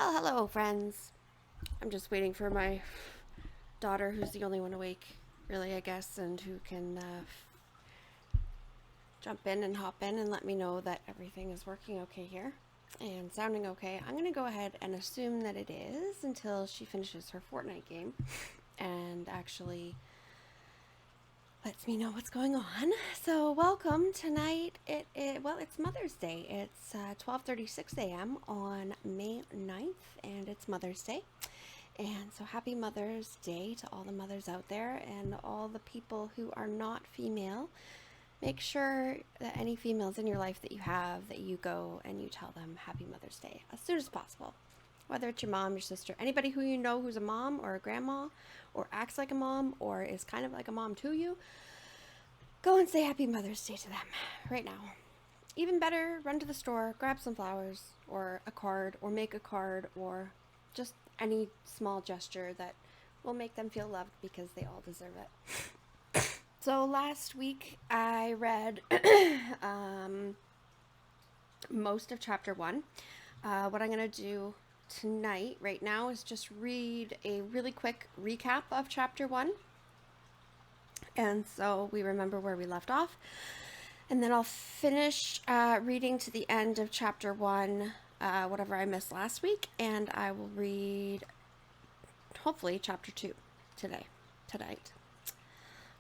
Well, hello, friends. I'm just waiting for my daughter, who's the only one awake, really, I guess, and who can jump in and hop in and let me know that everything is working okay here and sounding okay. I'm going to go ahead and assume that it is until she finishes her Fortnite game and actually lets me know what's going on. So, welcome tonight. It's Mother's Day. It's 12:36 a.m. on May 9th, and it's Mother's Day. And so happy Mother's Day to all the mothers out there and all the people who are not female. Make sure that any females in your life that you have, that you go and you tell them Happy Mother's Day as soon as possible. Whether it's your mom, your sister, anybody who you know who's a mom or a grandma or acts like a mom or is kind of like a mom to you, go and say Happy Mother's Day to them right now. Even better, run to the store, grab some flowers or a card or make a card or just any small gesture that will make them feel loved because they all deserve it. So last week I read most of chapter 1. What I'm going to do tonight, right now, is just read a really quick recap of chapter 1. And so we remember where we left off. And then I'll finish reading to the end of chapter 1, whatever I missed last week, and I will read, hopefully, chapter 2 tonight.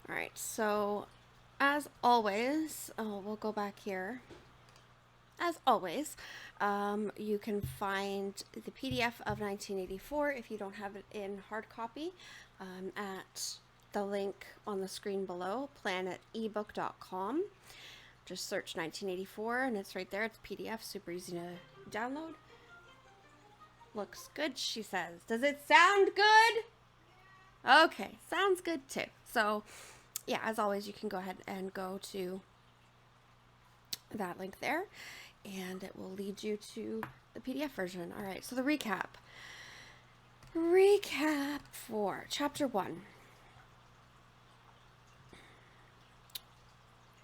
All right, so as always, we'll go back here. As always, you can find the PDF of 1984 if you don't have it in hard copy at the link on the screen below, planetebook.com. Just search 1984 and it's right there. It's PDF, super easy to download. Looks good, she says. Does it sound good? Okay, sounds good too. So, yeah, as always, you can go ahead and go to that link there and it will lead you to the PDF version. All right, so the recap. Recap for chapter 1.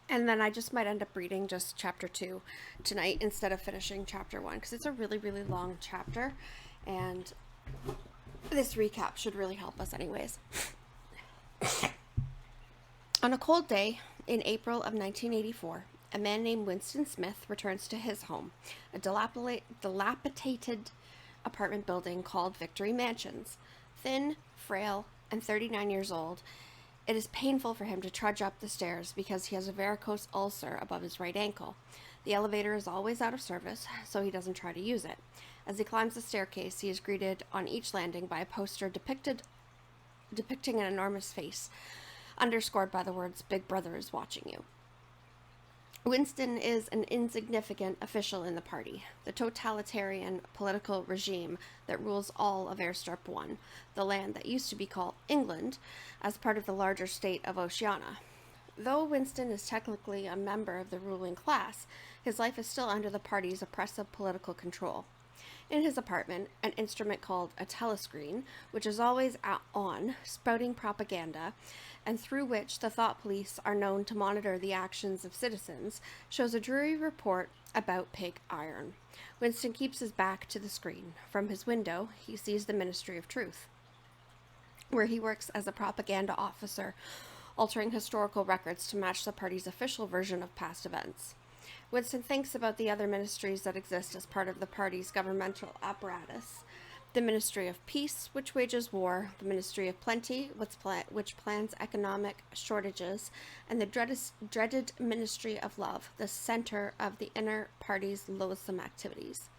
And then I just might end up reading just chapter 2 tonight instead of finishing chapter 1 because it's a really, really long chapter and this recap should really help us anyways. On a cold day in April of 1984, a man named Winston Smith returns to his home, a dilapidated apartment building called Victory Mansions. Thin, frail, and 39 years old, it is painful for him to trudge up the stairs because he has a varicose ulcer above his right ankle. The elevator is always out of service, so he doesn't try to use it. As he climbs the staircase, he is greeted on each landing by a poster depicting an enormous face, underscored by the words, "Big Brother is watching you." Winston is an insignificant official in the party, the totalitarian political regime that rules all of Airstrip 1, the land that used to be called England, as part of the larger state of Oceania. Though Winston is technically a member of the ruling class, his life is still under the party's oppressive political control. In his apartment, an instrument called a telescreen, which is always on, spouting propaganda, and through which the thought police are known to monitor the actions of citizens, shows a dreary report about pig iron. Winston keeps his back to the screen. From his window, he sees the Ministry of Truth, where he works as a propaganda officer, altering historical records to match the party's official version of past events. Winston thinks about the other ministries that exist as part of the party's governmental apparatus. The Ministry of Peace, which wages war, the Ministry of Plenty, which plans economic shortages, and the dreaded Ministry of Love, the center of the inner party's loathsome activities.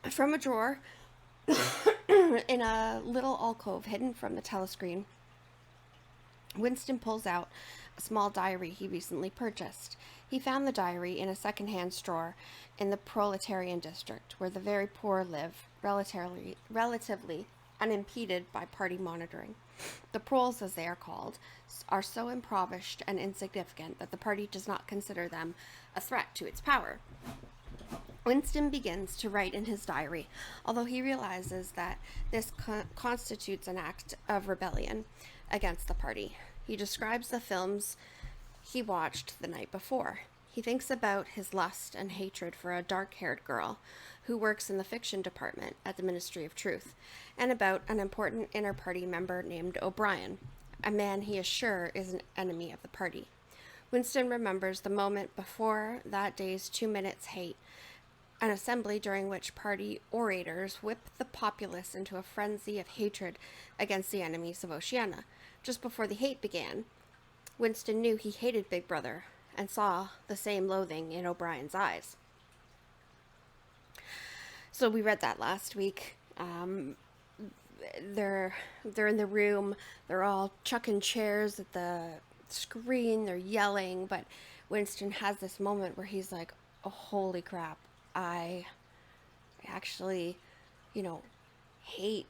From a drawer in a little alcove hidden from the telescreen, Winston pulls out a small diary he recently purchased. He found the diary in a second-hand store in the proletarian district, where the very poor live, relatively unimpeded by party monitoring. The proles, as they are called, are so impoverished and insignificant that the party does not consider them a threat to its power. Winston begins to write in his diary, although he realizes that this constitutes an act of rebellion against the party. He describes the films he watched the night before. He thinks about his lust and hatred for a dark haired girl who works in the fiction department at the Ministry of Truth, and about an important inner party member named O'Brien, a man he is sure is an enemy of the party. Winston remembers the moment before that day's 2 minutes hate, an assembly during which party orators whipped the populace into a frenzy of hatred against the enemies of Oceania. Just before the hate began, Winston knew he hated Big Brother and saw the same loathing in O'Brien's eyes. So we read that last week. They're in the room. They're all chucking chairs at the screen. They're yelling, but Winston has this moment where he's like, "Oh, holy crap! I actually, hate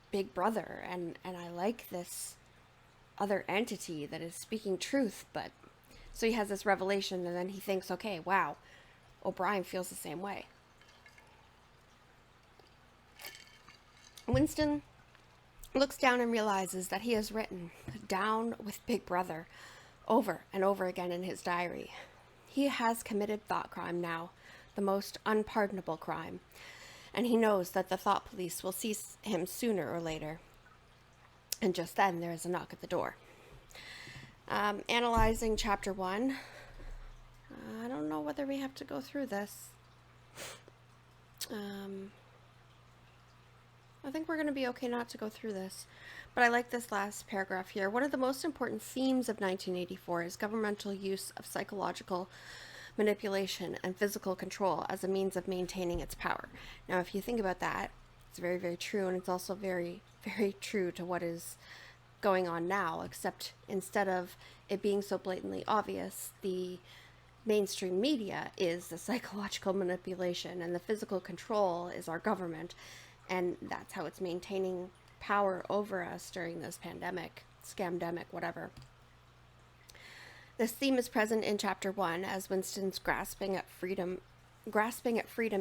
Big Brother, and I like this other entity that is speaking truth." But so he has this revelation, and then he thinks, okay, wow, O'Brien feels the same way. Winston looks down and realizes that he has written "down with Big Brother" over and over again in his diary. He has committed thought crime now, the most unpardonable crime, and he knows that the thought police will seize him sooner or later. And just then there is a knock at the door. Analyzing chapter 1. I don't know whether we have to go through this. I think we're going to be okay not to go through this. But I like this last paragraph here. One of the most important themes of 1984 is governmental use of psychological manipulation and physical control as a means of maintaining its power. Now, if you think about that, it's very, very true, and it's also very, very true to what is going on now, except instead of it being so blatantly obvious, the mainstream media is the psychological manipulation, and the physical control is our government, and that's how it's maintaining power over us during this pandemic, scamdemic, whatever. This theme is present in chapter 1 as Winston's grasping at freedom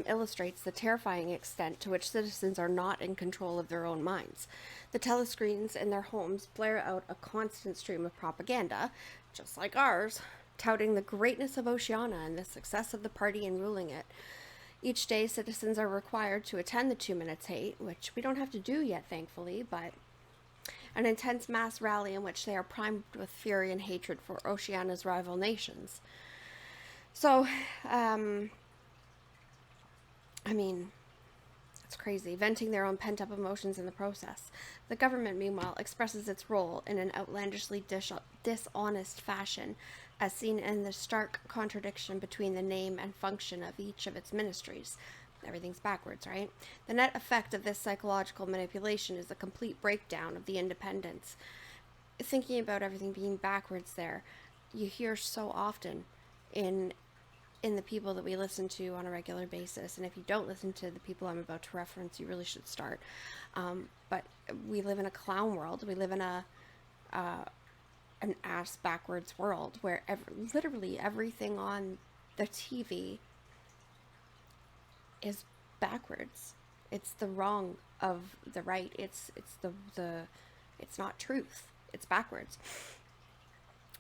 illustrates the terrifying extent to which citizens are not in control of their own minds. The telescreens in their homes blare out a constant stream of propaganda, just like ours, touting the greatness of Oceania and the success of the party in ruling it. Each day, citizens are required to attend the 2 minutes hate, which we don't have to do yet, thankfully, but an intense mass rally in which they are primed with fury and hatred for Oceania's rival nations. So, it's crazy, venting their own pent-up emotions in the process. The government, meanwhile, expresses its role in an outlandishly dishonest fashion, as seen in the stark contradiction between the name and function of each of its ministries. Everything's backwards, right? The net effect of this psychological manipulation is a complete breakdown of the independence. Thinking about everything being backwards there, you hear so often in the people that we listen to on a regular basis. And if you don't listen to the people I'm about to reference, you really should start. But we live in a clown world. We live in an ass backwards world where literally everything on the TV is backwards. It's the wrong of the right. It's not truth. It's backwards.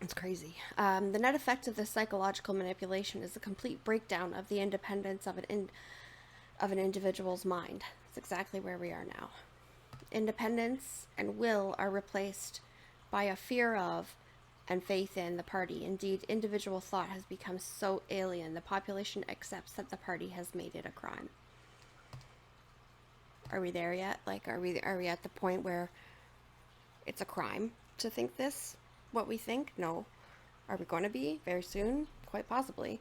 It's crazy. The net effect of this psychological manipulation is a complete breakdown of the independence of an individual's mind. It's exactly where we are now. Independence and will are replaced by a fear of and faith in the party. Indeed, individual thought has become so alien, the population accepts that the party has made it a crime. Are we there yet? Like, are we at the point where it's a crime to think this? What we think? No. Are we going to be very soon? Quite possibly.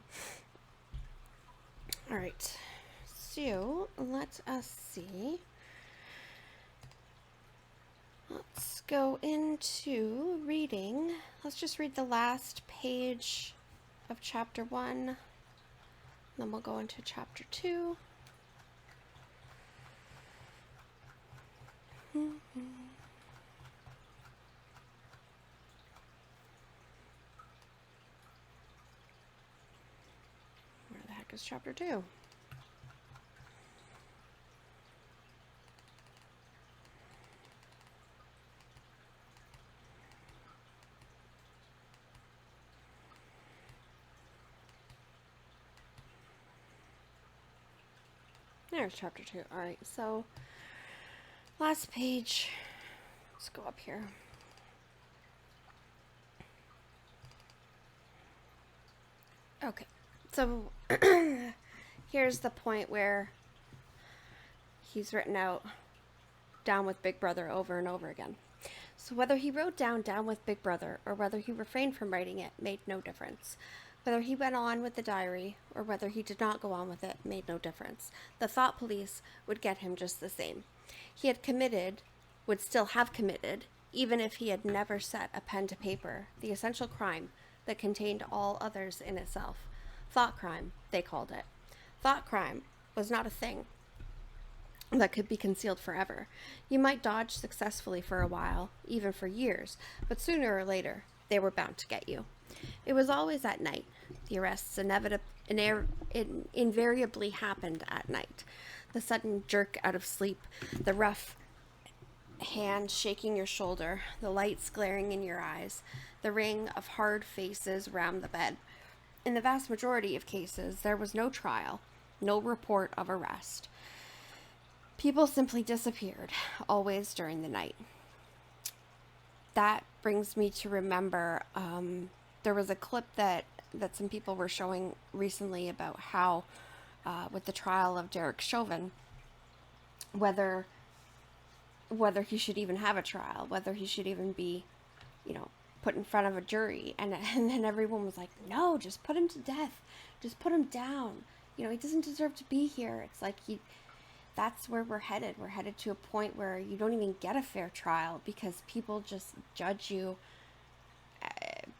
All right. So let us see. Let's go into reading. Let's just read the last page of chapter 1. Then we'll go into chapter 2. Where the heck is chapter 2? There's chapter 2. Alright, so last page. Let's go up here. Okay, so here's the point where he's written out down with Big Brother over and over again. So whether he wrote down with Big Brother, or whether he refrained from writing it, made no difference. Whether he went on with the diary, or whether he did not go on with it, made no difference. The thought police would get him just the same. He had committed, would still have committed, even if he had never set a pen to paper, the essential crime that contained all others in itself. Thought crime, they called it. Thought crime was not a thing that could be concealed forever. You might dodge successfully for a while, even for years, but sooner or later, they were bound to get you. It was always at night. The arrests invariably happened at night. The sudden jerk out of sleep, the rough hand shaking your shoulder, the lights glaring in your eyes, the ring of hard faces round the bed. In the vast majority of cases, there was no trial, no report of arrest. People simply disappeared, always during the night. That brings me to remember, there was a clip that some people were showing recently about how, with the trial of Derek Chauvin, whether he should even have a trial, whether he should even be, put in front of a jury. And then everyone was like, no, just put him to death. Just put him down. He doesn't deserve to be here. It's like that's where we're headed. We're headed to a point where you don't even get a fair trial because people just judge you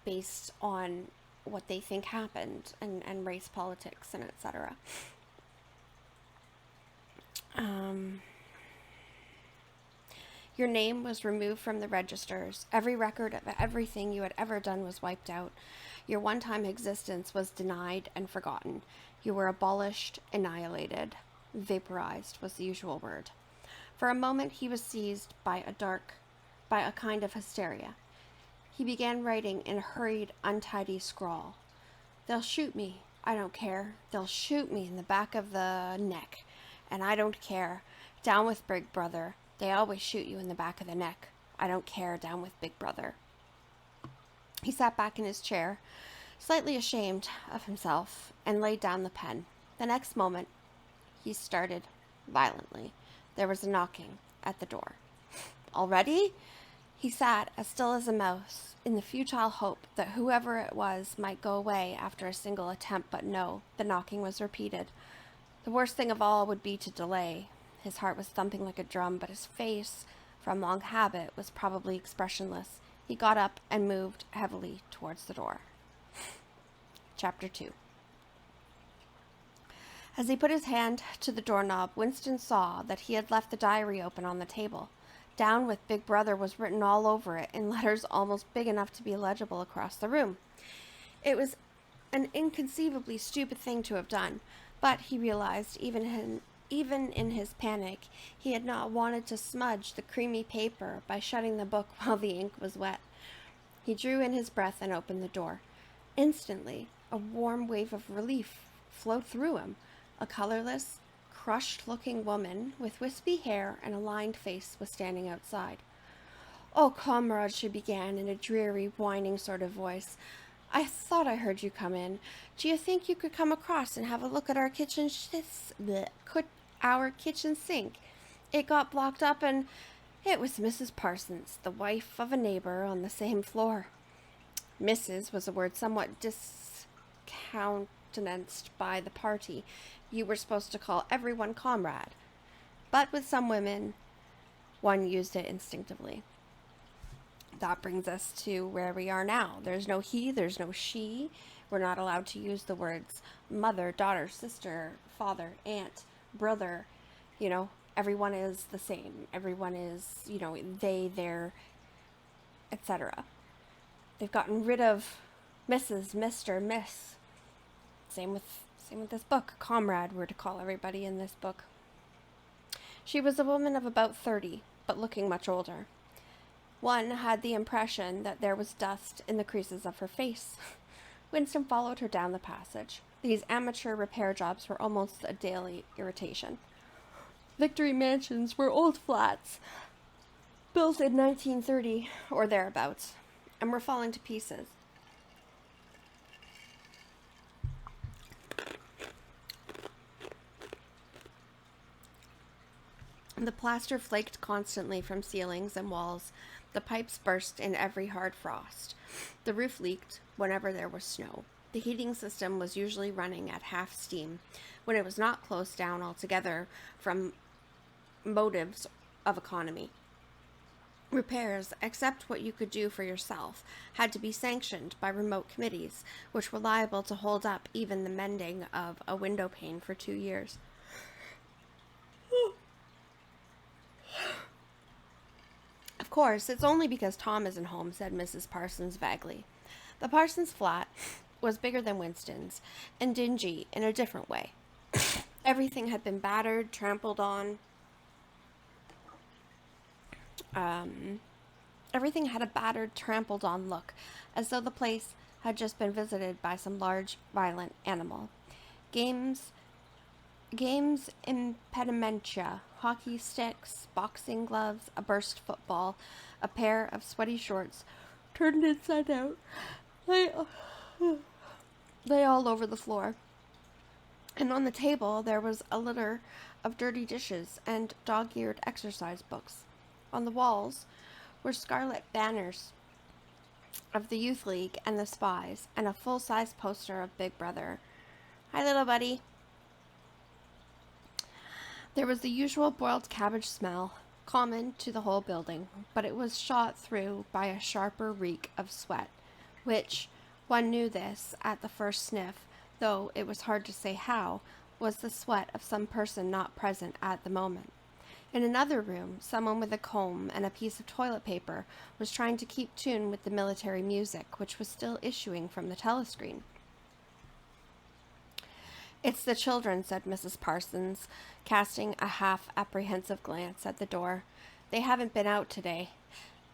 based on what they think happened and race politics and etc. Your name was removed from the registers. Every record of everything you had ever done was wiped out. Your one-time existence was denied and forgotten. You were abolished, annihilated. Vaporized was the usual word. For a moment he was seized by a kind of hysteria. He began writing in a hurried, untidy scrawl. They'll shoot me. I don't care. They'll shoot me in the back of the neck. And I don't care. Down with Big Brother. They always shoot you in the back of the neck. I don't care. Down with Big Brother. He sat back in his chair, slightly ashamed of himself, and laid down the pen. The next moment, he started violently. There was a knocking at the door. Already? He sat as still as a mouse, in the futile hope that whoever it was might go away after a single attempt, but no, the knocking was repeated. The worst thing of all would be to delay. His heart was thumping like a drum, but his face, from long habit, was probably expressionless. He got up and moved heavily towards the door. Chapter 2. As he put his hand to the doorknob, Winston saw that he had left the diary open on the table. Down with Big Brother was written all over it, in letters almost big enough to be legible across the room. It was an inconceivably stupid thing to have done, but he realized, even in his panic, he had not wanted to smudge the creamy paper by shutting the book while the ink was wet. He drew in his breath and opened the door. Instantly, a warm wave of relief flowed through him. A colorless, crushed-looking woman with wispy hair and a lined face was standing outside. "Oh, comrade," she began in a dreary, whining sort of voice. "I thought I heard you come in. Do you think you could come across and have a look at our kitchen sink? It got blocked up and it was Mrs. Parsons, the wife of a neighbor on the same floor." Mrs. was a word somewhat discountenanced by the party. You were supposed to call everyone comrade. But with some women, one used it instinctively. That brings us to where we are now. There's no he, there's no she. We're not allowed to use the words mother, daughter, sister, father, aunt, brother. Everyone is the same. Everyone is, they, their, etc. They've gotten rid of Mrs., Mr., Miss. Same with this book. Comrade, we're to call everybody in this book. She was a woman of about 30, but looking much older. One had the impression that there was dust in the creases of her face. Winston followed her down the passage. These amateur repair jobs were almost a daily irritation. Victory Mansions were old flats built in 1930 or thereabouts and were falling to pieces. The plaster flaked constantly from ceilings and walls. The pipes burst in every hard frost. The roof leaked whenever there was snow. The heating system was usually running at half steam when it was not closed down altogether from motives of economy. Repairs, except what you could do for yourself, had to be sanctioned by remote committees, which were liable to hold up even the mending of a window pane for 2 years. Of course, it's only because Tom isn't home, said Mrs. Parsons vaguely. The Parsons flat was bigger than Winston's, and dingy in a different way. Everything had been battered, trampled on. Everything had a battered, trampled on look, as though the place had just been visited by some large, violent animal. Games impedimenta, hockey sticks, boxing gloves, a burst football, a pair of sweaty shorts turned inside out, lay all over the floor. And on the table there was a litter of dirty dishes and dog-eared exercise books. On the walls were scarlet banners of the Youth League and the Spies, and a full-size poster of Big Brother. Hi, little buddy. There was the usual boiled cabbage smell, common to the whole building, but it was shot through by a sharper reek of sweat, which, one knew this at the first sniff, though it was hard to say how, was the sweat of some person not present at the moment. In another room, someone with a comb and a piece of toilet paper was trying to keep tune with the military music, which was still issuing from the telescreen. It's the children, said Mrs. Parsons, casting a half-apprehensive glance at the door. They haven't been out today.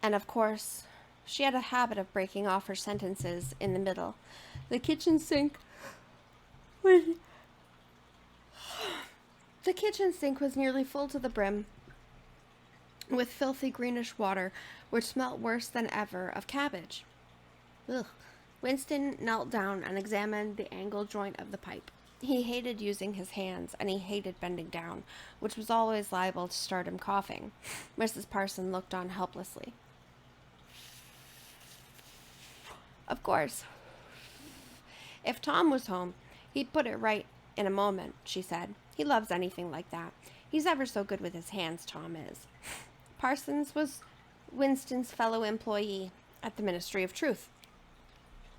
And, of course, she had a habit of breaking off her sentences in the middle. The kitchen sink was nearly full to the brim with filthy greenish water, which smelt worse than ever of cabbage. Ugh. Winston knelt down and examined the angle joint of the pipe. He hated using his hands, and he hated bending down, which was always liable to start him coughing. Mrs. Parson looked on helplessly. Of course, if Tom was home, he'd put it right in a moment, she said. He loves anything like that. He's ever so good with his hands, Tom is. Parsons was Winston's fellow employee at the Ministry of Truth.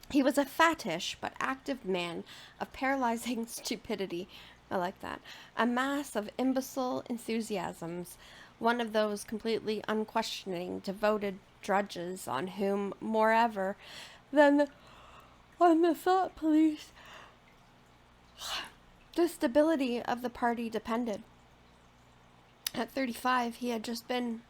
He was a fattish but active man of paralyzing stupidity. I like that. A mass of imbecile enthusiasms, one of those completely unquestioning, devoted drudges on whom, moreover, than on the thought police, the stability of the party depended. At 35, he had just been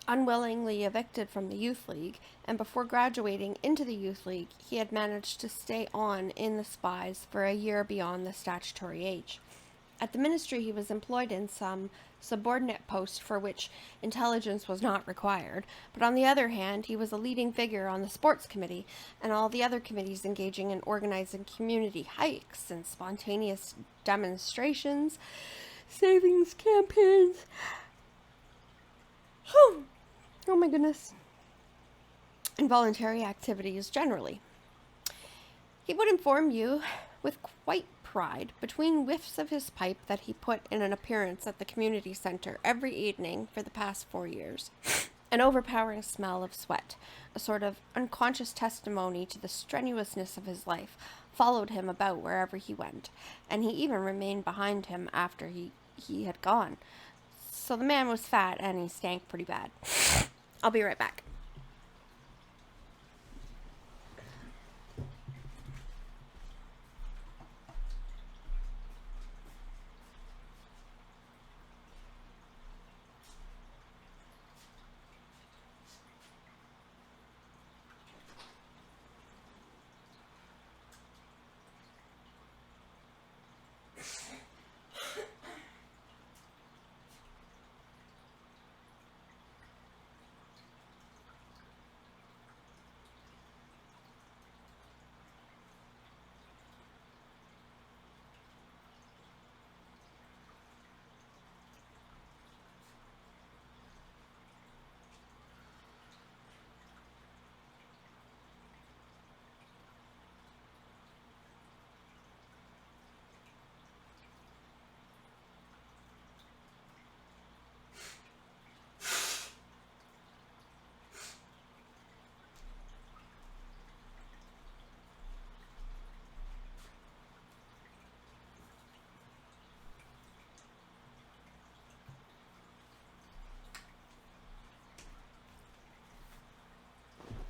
unwillingly evicted from the Youth League, and before graduating into the Youth League, he had managed to stay on in the Spies for a year beyond the statutory age. At the ministry, he was employed in some subordinate post for which intelligence was not required, but on the other hand, he was a leading figure on the sports committee and all the other committees engaging in organizing community hikes and spontaneous demonstrations, savings campaigns. Oh my goodness. Involuntary activities generally. He would inform you with quite pride between whiffs of his pipe that he put in an appearance at the community center every evening for the past 4 years. An overpowering smell of sweat, a sort of unconscious testimony to the strenuousness of his life, followed him about wherever he went, and he even remained behind him after he had gone. So the man was fat and he stank pretty bad. I'll be right back.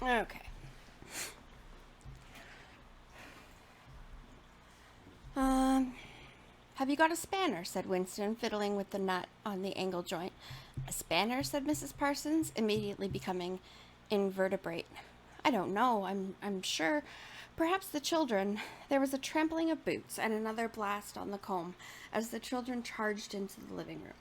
Okay. Um, have you got a spanner? Said Winston, fiddling with the nut on the angle joint. A spanner? Said Mrs. Parsons, immediately becoming invertebrate. I don't know. I'm sure. Perhaps the children. There was a trampling of boots and another blast on the comb as the children charged into the living room.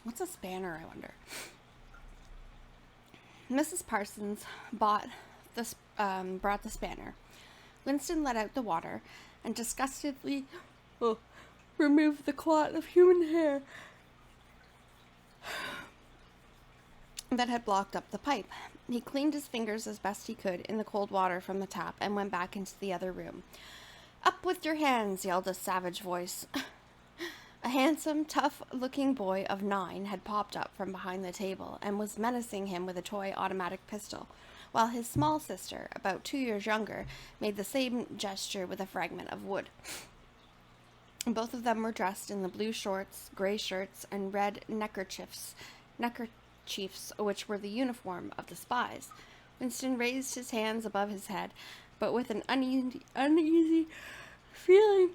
What's a spanner, I wonder? Mrs. Parsons brought the spanner. Winston let out the water and disgustedly removed the clot of human hair that had blocked up the pipe. He cleaned his fingers as best he could in the cold water from the tap and went back into the other room. Up with your hands, yelled a savage voice. A handsome, tough-looking boy of 9 had popped up from behind the table and was menacing him with a toy automatic pistol, while his small sister, about 2 years younger, made the same gesture with a fragment of wood. Both of them were dressed in the blue shorts, gray shirts, and red neckerchiefs, which were the uniform of the spies. Winston raised his hands above his head, but with an uneasy feeling.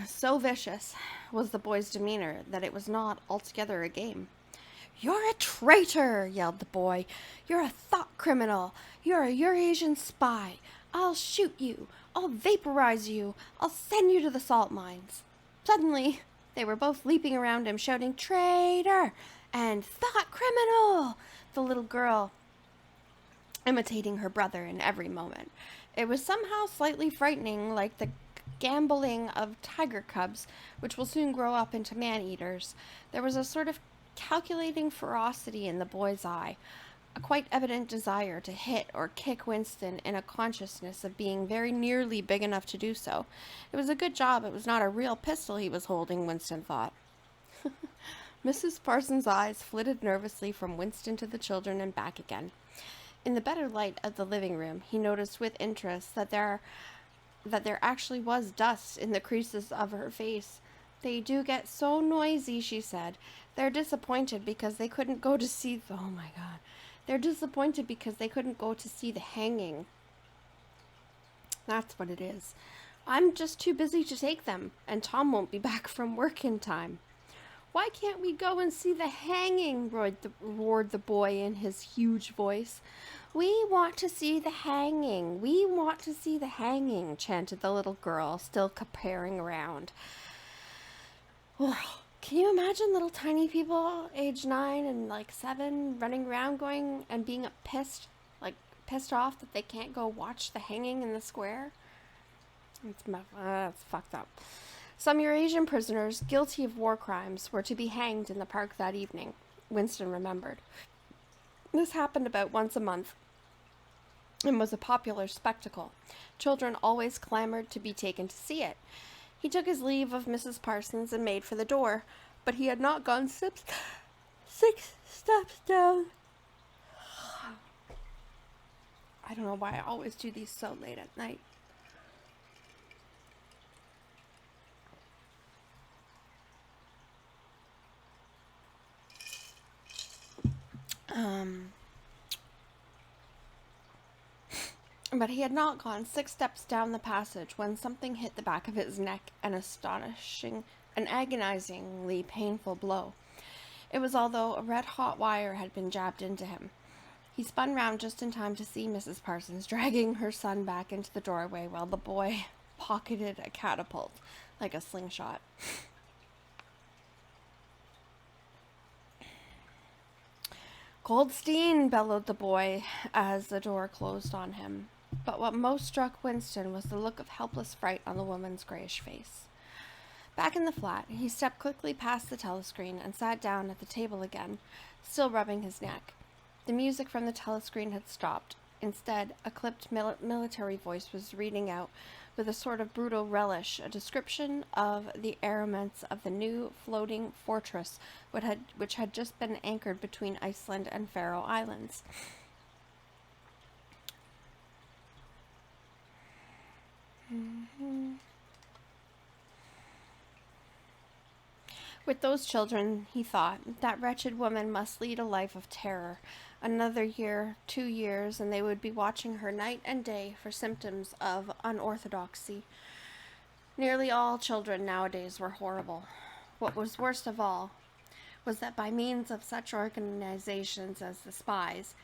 So vicious was the boy's demeanor that it was not altogether a game. "You're a traitor!" yelled the boy. "You're a thought criminal! You're a Eurasian spy! I'll shoot you! I'll vaporize you! I'll send you to the salt mines!" Suddenly, they were both leaping around him, shouting, "Traitor!" and "Thought criminal!" the little girl imitating her brother in every moment. It was somehow slightly frightening, like the gamboling of tiger cubs, which will soon grow up into man-eaters. There was a sort of calculating ferocity in the boy's eye, a quite evident desire to hit or kick Winston in a consciousness of being very nearly big enough to do so. It was a good job it was not a real pistol he was holding, Winston thought. Mrs. Parsons' eyes flitted nervously from Winston to the children and back again. In the better light of the living room, he noticed with interest that there actually was dust in the creases of her face. "They do get so noisy," she said. "They're disappointed because they couldn't go to see oh my God. They're disappointed because they couldn't go to see the hanging. That's what it is. I'm just too busy to take them, and Tom won't be back from work in time." "Why can't we go and see the hanging?" roared the boy in his huge voice. "We want to see the hanging. We want to see the hanging," chanted the little girl, still caperring around. Oh, can you imagine little tiny people, age 9 and 7, running around going and being pissed off that they can't go watch the hanging in the square? It's fucked up. Some Eurasian prisoners guilty of war crimes were to be hanged in the park that evening, Winston remembered. This happened about once a month and was a popular spectacle. Children always clamored to be taken to see it. He took his leave of Mrs. Parsons and made for the door, but he had not gone 6 steps down. I don't know why I always do these so late at night. But he had not gone 6 steps down the passage when something hit the back of his neck, an agonizingly painful blow. It was as though a red-hot wire had been jabbed into him. He spun round just in time to see Mrs. Parsons dragging her son back into the doorway while the boy pocketed a catapult like a slingshot. "Goldstein!" bellowed the boy as the door closed on him. But what most struck Winston was the look of helpless fright on the woman's grayish face. Back in the flat, he stepped quickly past the telescreen and sat down at the table again, still rubbing his neck. The music from the telescreen had stopped. Instead, a clipped military voice was reading out, with a sort of brutal relish, a description of the armaments of the new floating fortress which had just been anchored between Iceland and Faroe Islands. With those children, he thought, that wretched woman must lead a life of terror. Another year, 2 years, and they would be watching her night and day for symptoms of unorthodoxy. Nearly all children nowadays were horrible. What was worst of all was that by means of such organizations as the spies,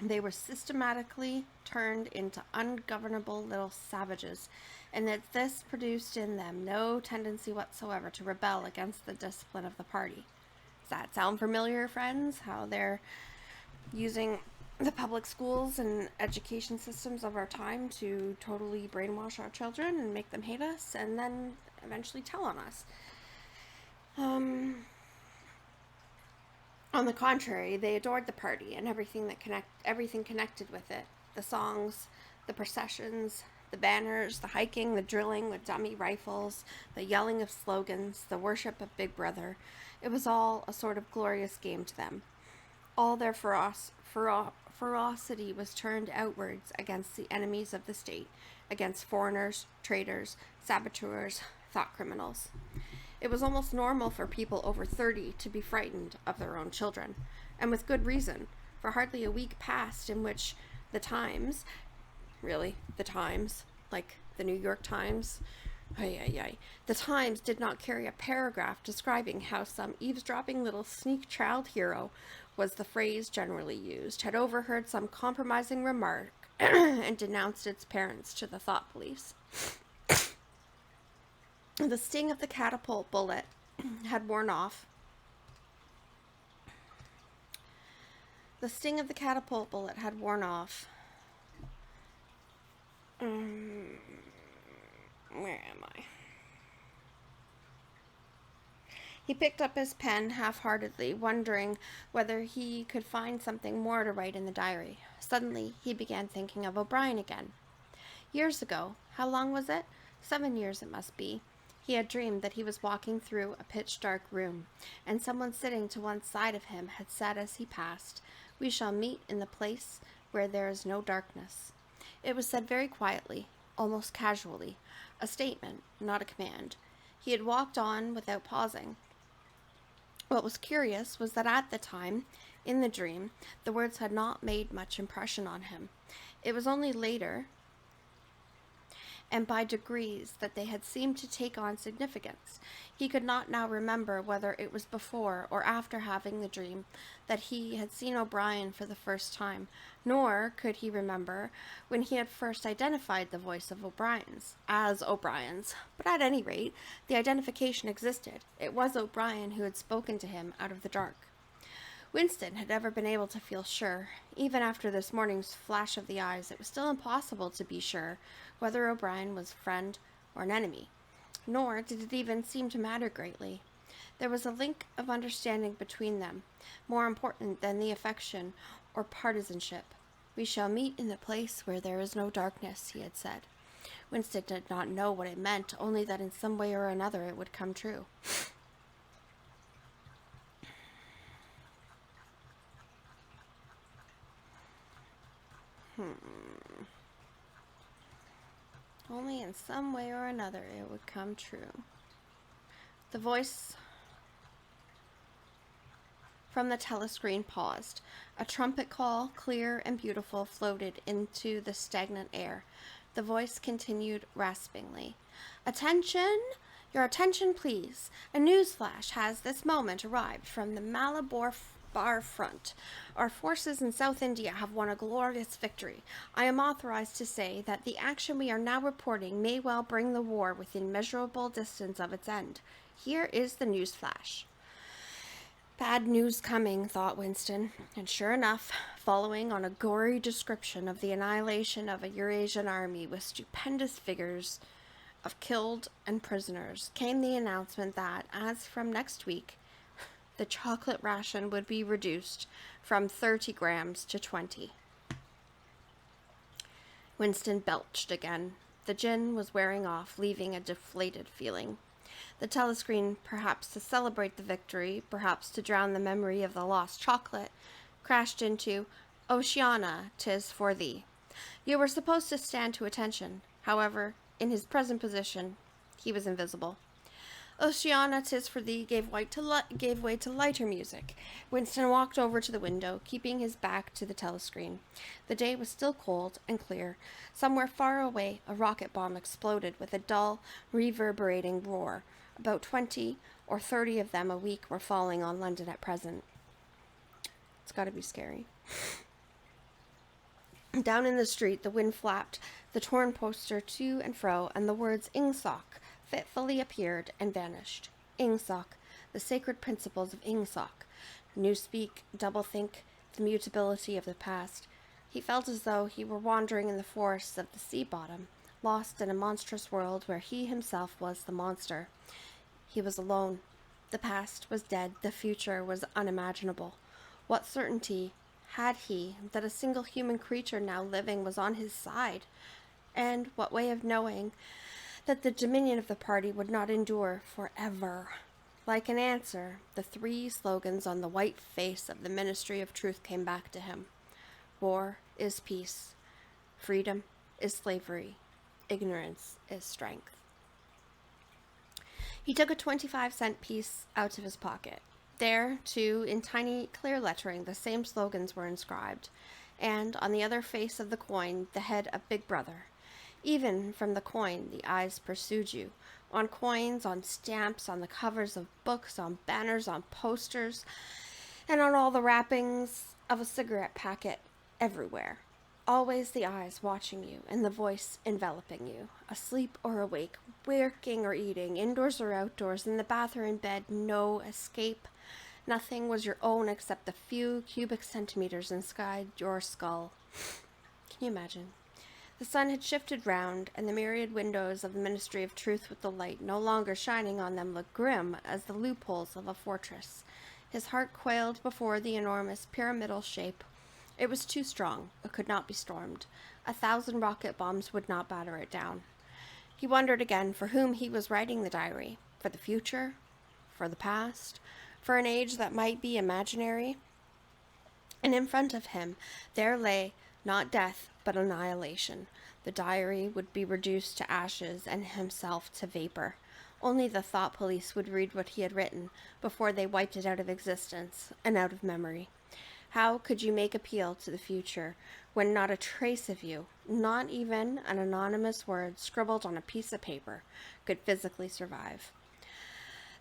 they were systematically turned into ungovernable little savages, and that this produced in them no tendency whatsoever to rebel against the discipline of the party. Does that sound familiar, friends? How they're using the public schools and education systems of our time to totally brainwash our children and make them hate us, and then eventually tell on us. On the contrary, they adored the party and everything connected with it. The songs, the processions, the banners, the hiking, the drilling with dummy rifles, the yelling of slogans, the worship of Big Brother. It was all a sort of glorious game to them. All their ferocity was turned outwards against the enemies of the state, against foreigners, traitors, saboteurs, thought criminals. It was almost normal for people over 30 to be frightened of their own children, and with good reason, for hardly a week passed in which the Times, like the New York Times, the Times did not carry a paragraph describing how some eavesdropping little sneak child hero, was the phrase generally used, had overheard some compromising remark and denounced its parents to the thought police. The sting of the catapult bullet had worn off. Where am I? He picked up his pen half-heartedly, wondering whether he could find something more to write in the diary. Suddenly, he began thinking of O'Brien again. Years ago, how long was it? 7 years it must be. He had dreamed that he was walking through a pitch-dark room, and someone sitting to one side of him had said as he passed, "We shall meet in the place where there is no darkness." It was said very quietly, almost casually, a statement, not a command. He had walked on without pausing. What was curious was that at the time, in the dream, the words had not made much impression on him. It was only later, and by degrees, that they had seemed to take on significance. He could not now remember whether it was before or after having the dream that he had seen O'Brien for the first time, nor could he remember when he had first identified the voice of O'Brien's as O'Brien's. But at any rate, the identification existed. It was O'Brien who had spoken to him out of the dark. Winston had never been able to feel sure. Even after this morning's flash of the eyes, it was still impossible to be sure whether O'Brien was friend or an enemy. Nor did it even seem to matter greatly. There was a link of understanding between them, more important than the affection or partisanship. "We shall meet in the place where there is no darkness," he had said. Winston did not know what it meant, only that in some way or another it would come true. Only in some way or another it would come true. The voice from the telescreen paused. A trumpet call, clear and beautiful, floated into the stagnant air. The voice continued raspingly. "Attention! Your attention, please. A news flash has this moment arrived from the Malabar front. Our forces in South India have won a glorious victory. I am authorized to say that the action we are now reporting may well bring the war within measurable distance of its end. Here is the news flash." Bad news coming, thought Winston, and sure enough, following on a gory description of the annihilation of a Eurasian army with stupendous figures of killed and prisoners, came the announcement that, as from next week, the chocolate ration would be reduced from 30 grams to 20. Winston belched again. The gin was wearing off, leaving a deflated feeling. The telescreen, perhaps to celebrate the victory, perhaps to drown the memory of the lost chocolate, crashed into "Oceana, 'tis for thee." You were supposed to stand to attention. However, in his present position, he was invisible. Oceana, 'tis for thee, gave way to lighter music. Winston walked over to the window, keeping his back to the telescreen. The day was still cold and clear. Somewhere far away, a rocket bomb exploded with a dull, reverberating roar. About 20 or 30 of them a week were falling on London at present. It's got to be scary. Down in the street, the wind flapped the torn poster to and fro, and the words Ingsoc fitfully appeared and vanished. Ingsoc, the sacred principles of Ingsoc. Newspeak, doublethink, the mutability of the past. He felt as though he were wandering in the forests of the sea bottom, lost in a monstrous world where he himself was the monster. He was alone. The past was dead. The future was unimaginable. What certainty had he that a single human creature now living was on his side? And what way of knowing that the dominion of the party would not endure forever? Like an answer, the three slogans on the white face of the Ministry of Truth came back to him. War is peace. Freedom is slavery. Ignorance is strength. He took a 25-cent piece out of his pocket. There, too, in tiny, clear lettering, the same slogans were inscribed, and on the other face of the coin, the head of Big Brother. Even from the coin, the eyes pursued you. On coins, on stamps, on the covers of books, on banners, on posters, and on all the wrappings of a cigarette packet, everywhere. Always the eyes watching you, and the voice enveloping you. Asleep or awake, working or eating, indoors or outdoors, in the bath or in bed, no escape. Nothing was your own except the few cubic centimeters inside your skull. Can you imagine? The sun had shifted round, and the myriad windows of the Ministry of Truth with the light no longer shining on them looked grim as the loopholes of a fortress. His heart quailed before the enormous pyramidal shape. It was too strong. It could not be stormed. 1,000 rocket bombs would not batter it down. He wondered again for whom he was writing the diary. For the future? For the past? For an age that might be imaginary? And in front of him there lay not death, but annihilation. The diary would be reduced to ashes and himself to vapor. Only the thought police would read what he had written before they wiped it out of existence and out of memory. How could you make appeal to the future when not a trace of you, not even an anonymous word scribbled on a piece of paper, could physically survive?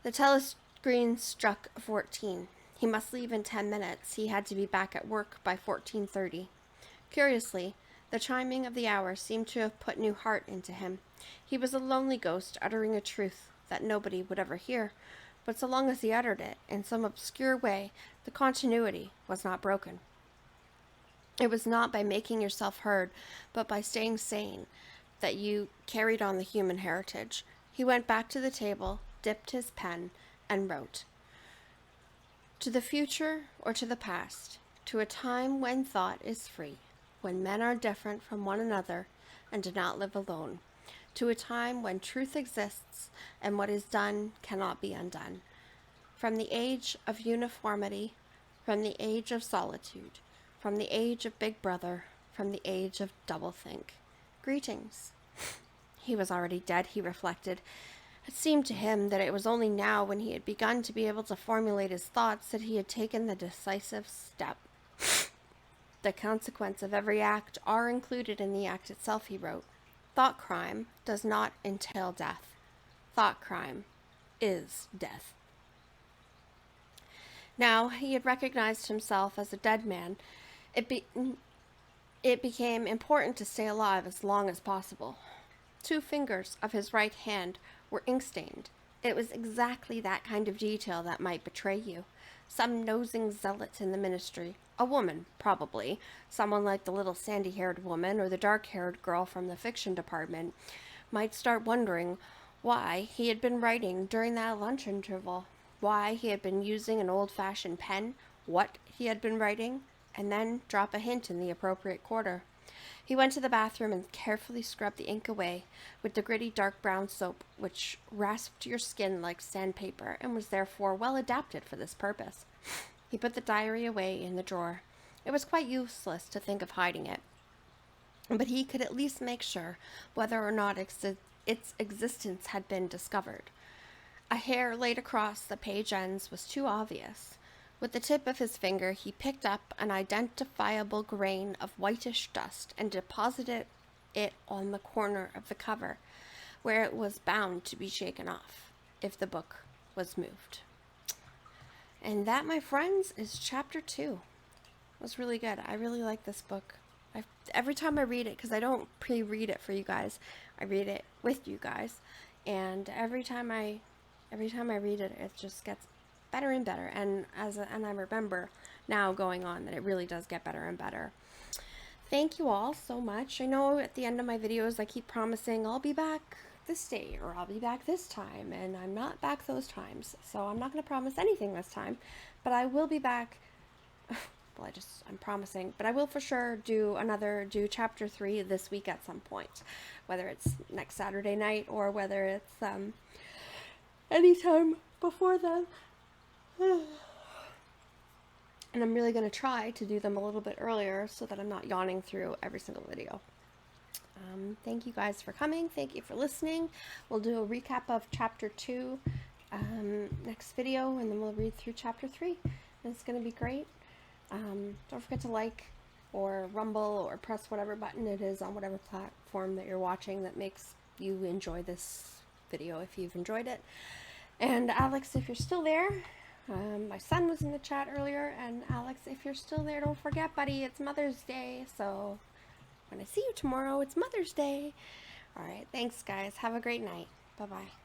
The telescreen struck 14. He must leave in 10 minutes. He had to be back at work by 14:30. Curiously, the chiming of the hour seemed to have put new heart into him. He was a lonely ghost uttering a truth that nobody would ever hear, but so long as he uttered it in some obscure way, the continuity was not broken. It was not by making yourself heard, but by staying sane, that you carried on the human heritage. He went back to the table, dipped his pen, and wrote. To the future or to the past, to a time when thought is free, when men are different from one another and do not live alone, to a time when truth exists and what is done cannot be undone. From the age of uniformity, from the age of solitude, from the age of Big Brother, from the age of doublethink. Greetings. He was already dead, he reflected. It seemed to him that it was only now, when he had begun to be able to formulate his thoughts, that he had taken the decisive step. The consequence of every act are included in the act itself, he wrote. Thought crime does not entail death. Thought crime is death. Now he had recognized himself as a dead man. It became important to stay alive as long as possible. 2 fingers of his right hand were ink-stained. It was exactly that kind of detail that might betray you. Some nosing zealot in the ministry, a woman, probably, someone like the little sandy-haired woman or the dark-haired girl from the fiction department, might start wondering why he had been writing during that lunch interval, why he had been using an old-fashioned pen, what he had been writing, and then drop a hint in the appropriate quarter. He went to the bathroom and carefully scrubbed the ink away with the gritty dark brown soap which rasped your skin like sandpaper and was therefore well adapted for this purpose. He put the diary away in the drawer. It was quite useless to think of hiding it. but he could at least make sure whether or not its existence had been discovered. A hair laid across the page ends was too obvious. With the tip of his finger, he picked up an identifiable grain of whitish dust and deposited it on the corner of the cover, where it was bound to be shaken off if the book was moved. And that, my friends, is chapter 2. It was really good. I really like this book. Every time I read it, because I don't pre-read it for you guys, I read it with you guys, and every time I read it, it just gets better and better. And I remember now going on that it really does get better and better. Thank you all so much. I know at the end of my videos I keep promising I'll be back this day or I'll be back this time, and I'm not back those times, so I'm not going to promise anything this time, but I will be back. Well, I'm promising, but I will for sure do chapter 3 this week at some point, whether it's next Saturday night or whether it's anytime before then. And I'm really going to try to do them a little bit earlier so that I'm not yawning through every single video. Thank you guys for coming. Thank you for listening. We'll do a recap of chapter 2 next video, and then we'll read through chapter 3. And it's going to be great. Don't forget to like or rumble or press whatever button it is on whatever platform that you're watching that makes you enjoy this video if you've enjoyed it. And Alex, if you're still there, my son was in the chat earlier, and Alex, if you're still there, don't forget, buddy, it's Mother's Day, so when I see you tomorrow, it's Mother's Day. Alright, thanks guys. Have a great night. Bye-bye.